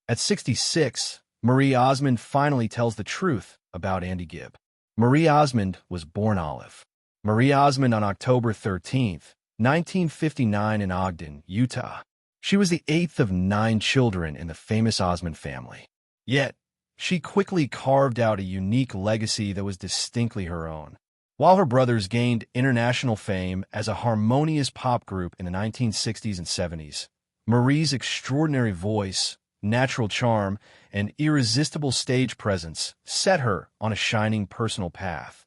At 66, Marie Osmond finally tells the truth about Andy Gibb. Marie Osmond was born Olive Marie Osmond on October 13, 1959 in Ogden, Utah. She was the eighth of 9 children in the famous Osmond family. Yet, she quickly carved out a unique legacy that was distinctly her own. While her brothers gained international fame as a harmonious pop group in the 1960s and 70s, Marie's extraordinary voice, natural charm, and irresistible stage presence set her on a shining personal path,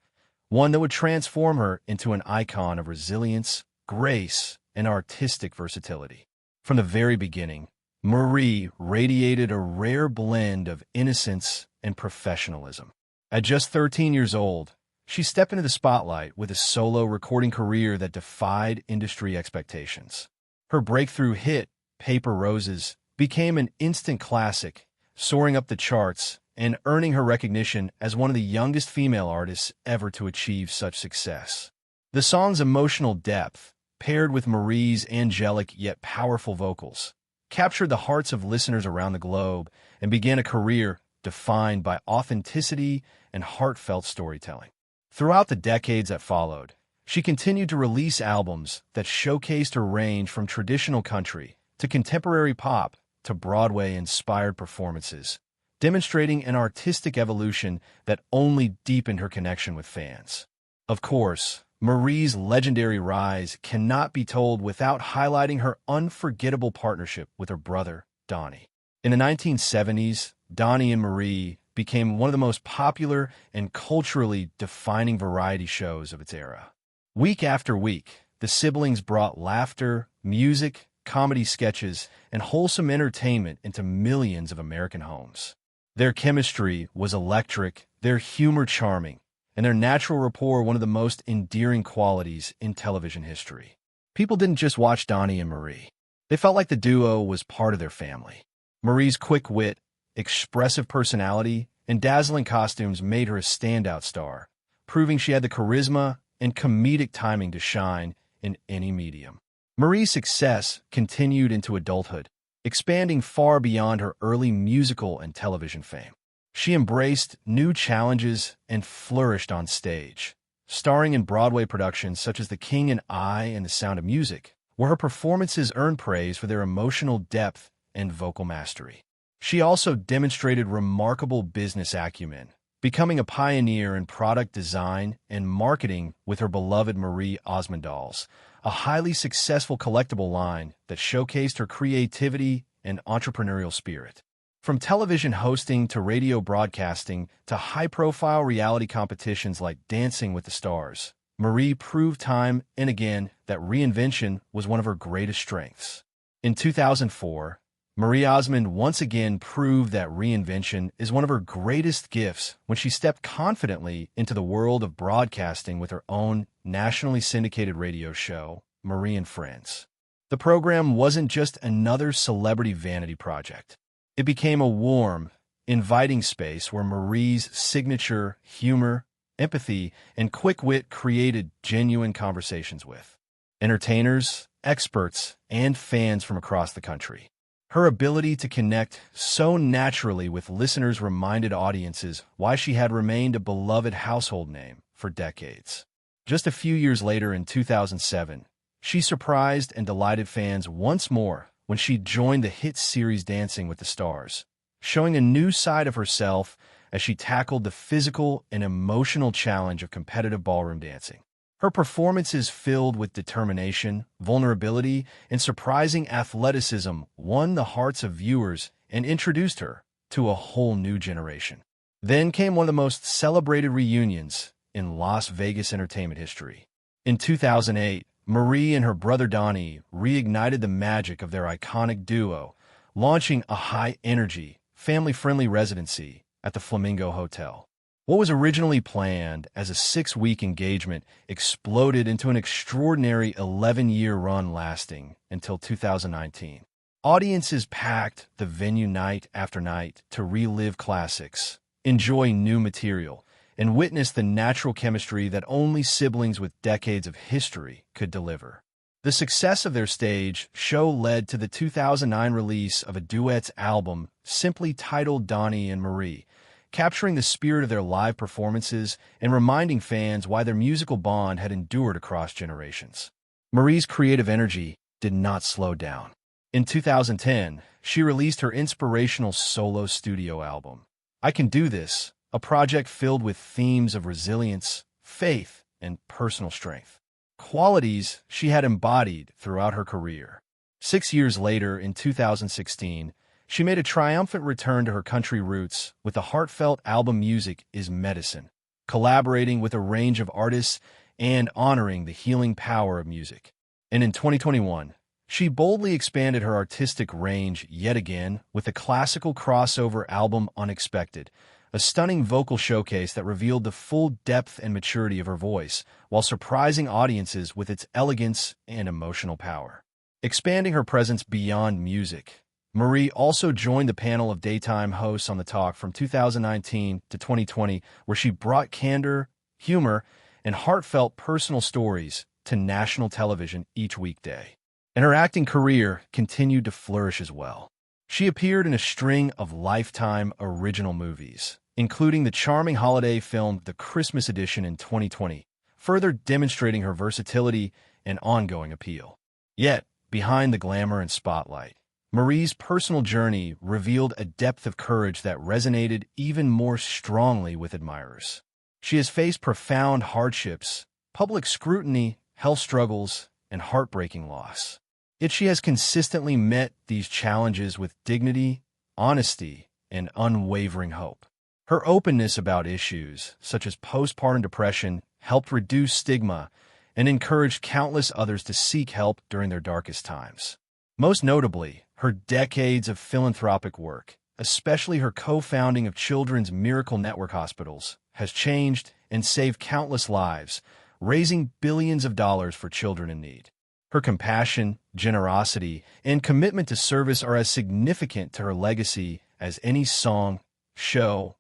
one that would transform her into an icon of resilience, grace, and artistic versatility. From the very beginning, Marie radiated a rare blend of innocence and professionalism. At just 13 years old, she stepped into the spotlight with a solo recording career that defied industry expectations. Her breakthrough hit, Paper Roses, became an instant classic, soaring up the charts and earning her recognition as one of the youngest female artists ever to achieve such success. The song's emotional depth, paired with Marie's angelic yet powerful vocals, captured the hearts of listeners around the globe and began a career defined by authenticity and heartfelt storytelling. Throughout the decades that followed, she continued to release albums that showcased her range from traditional country to contemporary pop to Broadway-inspired performances, demonstrating an artistic evolution that only deepened her connection with fans. Of course, Marie's legendary rise cannot be told without highlighting her unforgettable partnership with her brother, Donnie. In the 1970s, Donnie and Marie became one of the most popular and culturally defining variety shows of its era. Week after week, the siblings brought laughter, music, comedy sketches, and wholesome entertainment into millions of American homes. Their chemistry was electric, their humor charming, and their natural rapport one of the most endearing qualities in television history. People didn't just watch Donnie and Marie. They felt like the duo was part of their family. Marie's quick wit, expressive personality, and dazzling costumes made her a standout star, proving she had the charisma and comedic timing to shine in any medium. Marie's success continued into adulthood, expanding far beyond her early musical and television fame. She embraced new challenges and flourished on stage, starring in Broadway productions such as The King and I and The Sound of Music, where her performances earned praise for their emotional depth and vocal mastery. She also demonstrated remarkable business acumen, becoming a pioneer in product design and marketing with her beloved Marie Osmond dolls, a highly successful collectible line that showcased her creativity and entrepreneurial spirit. From television hosting to radio broadcasting to high-profile reality competitions like Dancing with the Stars, Marie proved time and again that reinvention was one of her greatest strengths. In 2004, Marie Osmond once again proved that reinvention is one of her greatest gifts when she stepped confidently into the world of broadcasting with her own nationally syndicated radio show, Marie and Friends. The program wasn't just another celebrity vanity project. It became a warm, inviting space where Marie's signature humor, empathy, and quick wit created genuine conversations with entertainers, experts, and fans from across the country. Her ability to connect so naturally with listeners reminded audiences why she had remained a beloved household name for decades. Just a few years later in 2007, she surprised and delighted fans once more when she joined the hit series Dancing with the Stars, showing a new side of herself as she tackled the physical and emotional challenge of competitive ballroom dancing. Her performances filled with determination, vulnerability, and surprising athleticism won the hearts of viewers and introduced her to a whole new generation. Then came one of the most celebrated reunions in Las Vegas entertainment history. In 2008, Marie and her brother Donnie reignited the magic of their iconic duo, launching a high-energy, family-friendly residency at the Flamingo Hotel. What was originally planned as a 6-week engagement exploded into an extraordinary 11-year run lasting until 2019. Audiences packed the venue night after night to relive classics, enjoy new material, and witness the natural chemistry that only siblings with decades of history could deliver. The success of their stage show led to the 2009 release of a duets album simply titled Donnie and Marie, capturing the spirit of their live performances and reminding fans why their musical bond had endured across generations. Marie's creative energy did not slow down. In 2010, she released her inspirational solo studio album, I Can Do This, a project filled with themes of resilience, faith, and personal strength, qualities she had embodied throughout her career. 6 years later, in 2016, she made a triumphant return to her country roots with the heartfelt album Music is Medicine, collaborating with a range of artists and honoring the healing power of music. And in 2021, she boldly expanded her artistic range yet again with the classical crossover album Unexpected, a stunning vocal showcase that revealed the full depth and maturity of her voice while surprising audiences with its elegance and emotional power. Expanding her presence beyond music, Marie also joined the panel of daytime hosts on The Talk from 2019 to 2020, where she brought candor, humor, and heartfelt personal stories to national television each weekday. And her acting career continued to flourish as well. She appeared in a string of Lifetime original movies, including the charming holiday film The Christmas Edition in 2020, further demonstrating her versatility and ongoing appeal. Yet, behind the glamour and spotlight, Marie's personal journey revealed a depth of courage that resonated even more strongly with admirers. She has faced profound hardships, public scrutiny, health struggles, and heartbreaking loss. Yet she has consistently met these challenges with dignity, honesty, and unwavering hope. Her openness about issues, such as postpartum depression, helped reduce stigma and encouraged countless others to seek help during their darkest times. Most notably, her decades of philanthropic work, especially her co-founding of Children's Miracle Network hospitals, has changed and saved countless lives, raising billions of dollars for children in need. Her compassion, generosity, and commitment to service are as significant to her legacy as any song, show,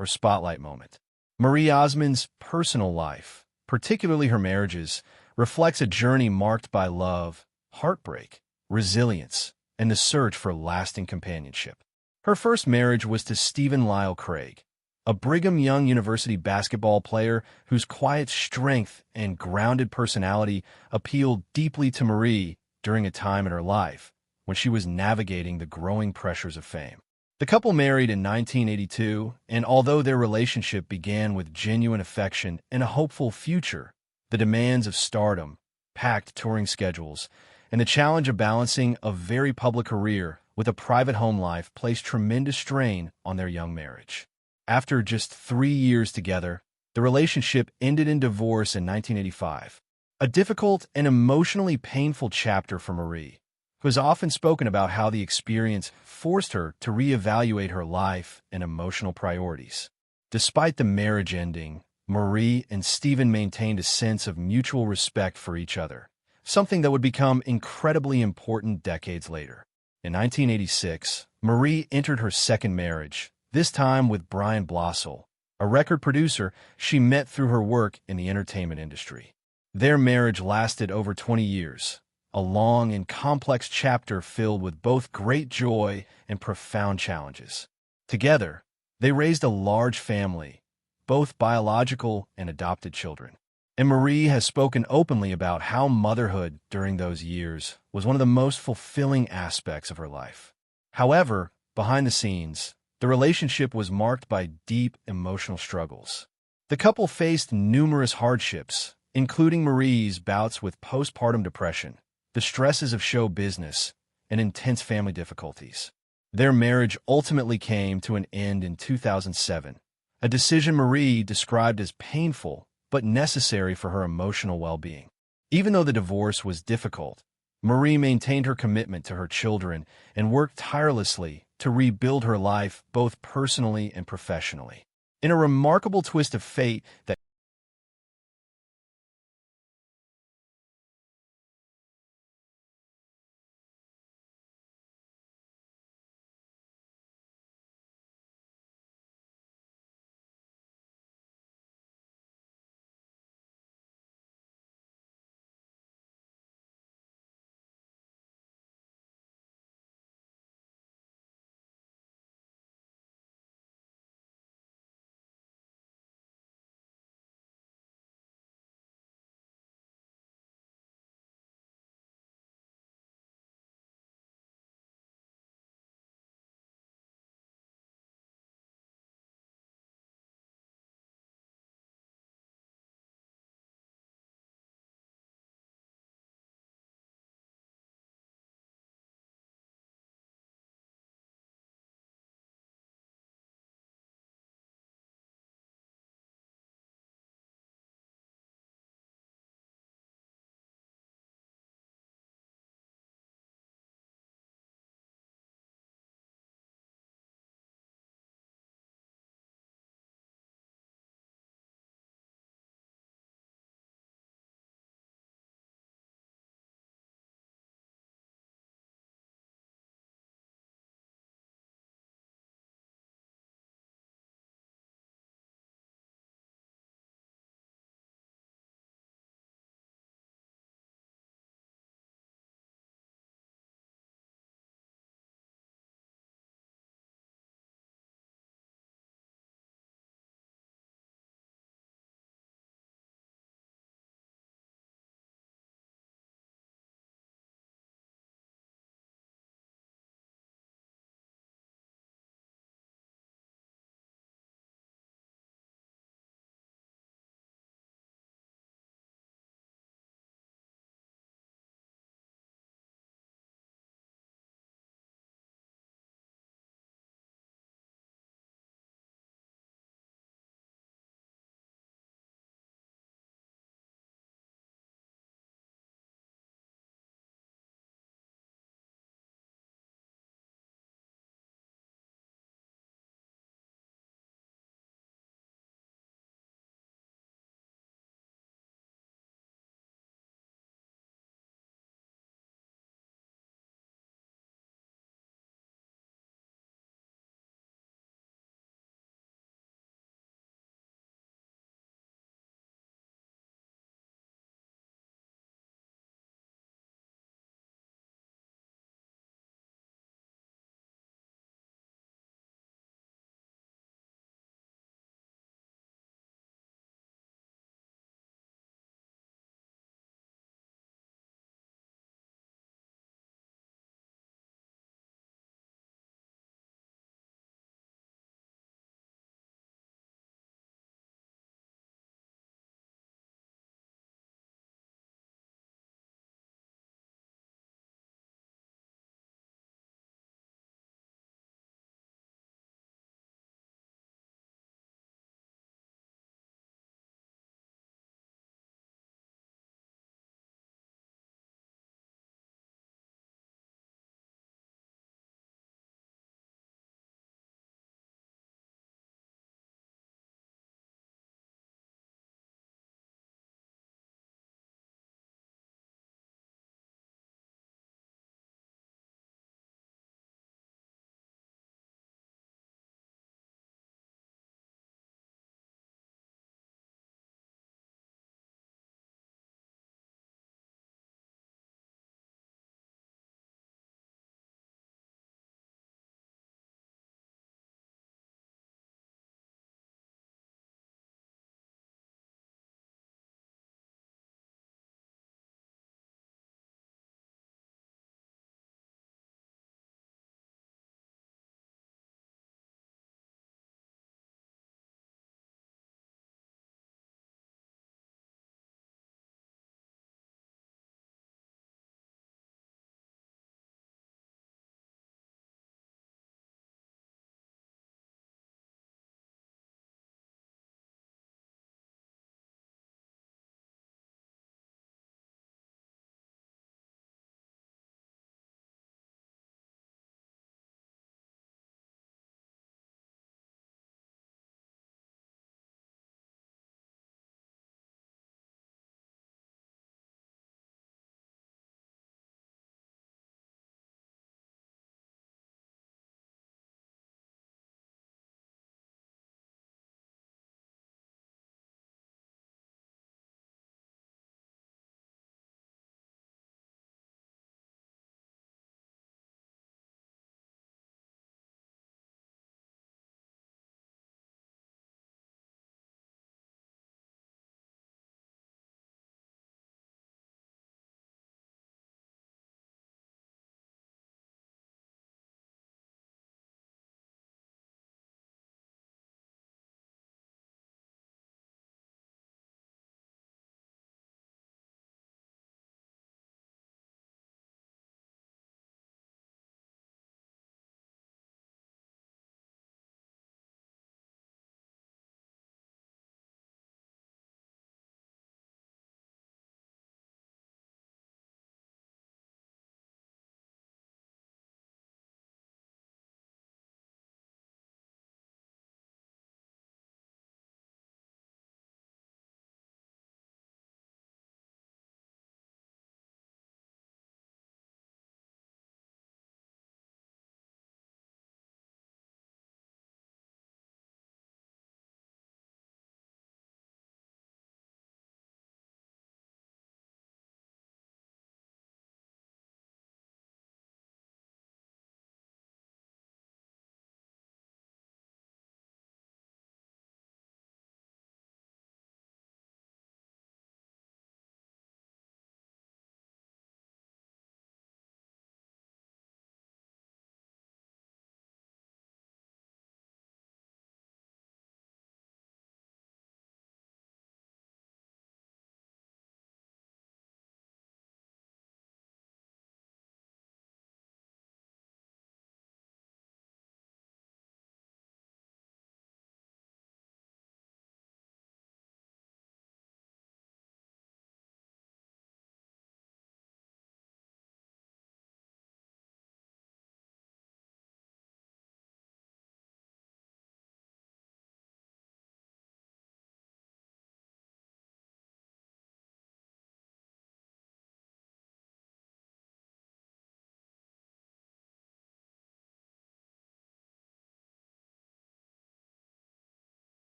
or spotlight moment. Marie Osmond's personal life, particularly her marriages, reflects a journey marked by love, heartbreak, resilience, and the search for lasting companionship. Her first marriage was to Stephen Lyle Craig, a Brigham Young University basketball player whose quiet strength and grounded personality appealed deeply to Marie during a time in her life when she was navigating the growing pressures of fame. The couple married in 1982, and although their relationship began with genuine affection and a hopeful future, the demands of stardom, packed touring schedules, and the challenge of balancing a very public career with a private home life placed tremendous strain on their young marriage. After just 3 years together, the relationship ended in divorce in 1985, a difficult and emotionally painful chapter for Marie, who has often spoken about how the experience forced her to reevaluate her life and emotional priorities. Despite the marriage ending, Marie and Stephen maintained a sense of mutual respect for each other, something that would become incredibly important decades later. In 1986, Marie entered her second marriage, this time with Brian Blossel, a record producer she met through her work in the entertainment industry. Their marriage lasted over 20 years, a long and complex chapter filled with both great joy and profound challenges. Together, they raised a large family, both biological and adopted children. And Marie has spoken openly about how motherhood during those years was one of the most fulfilling aspects of her life. However, behind the scenes, the relationship was marked by deep emotional struggles. The couple faced numerous hardships, including Marie's bouts with postpartum depression, the stresses of show business, and intense family difficulties. Their marriage ultimately came to an end in 2007, a decision Marie described as painful but necessary for her emotional well-being. Even though the divorce was difficult, Marie maintained her commitment to her children and worked tirelessly to rebuild her life both personally and professionally. In a remarkable twist of fate that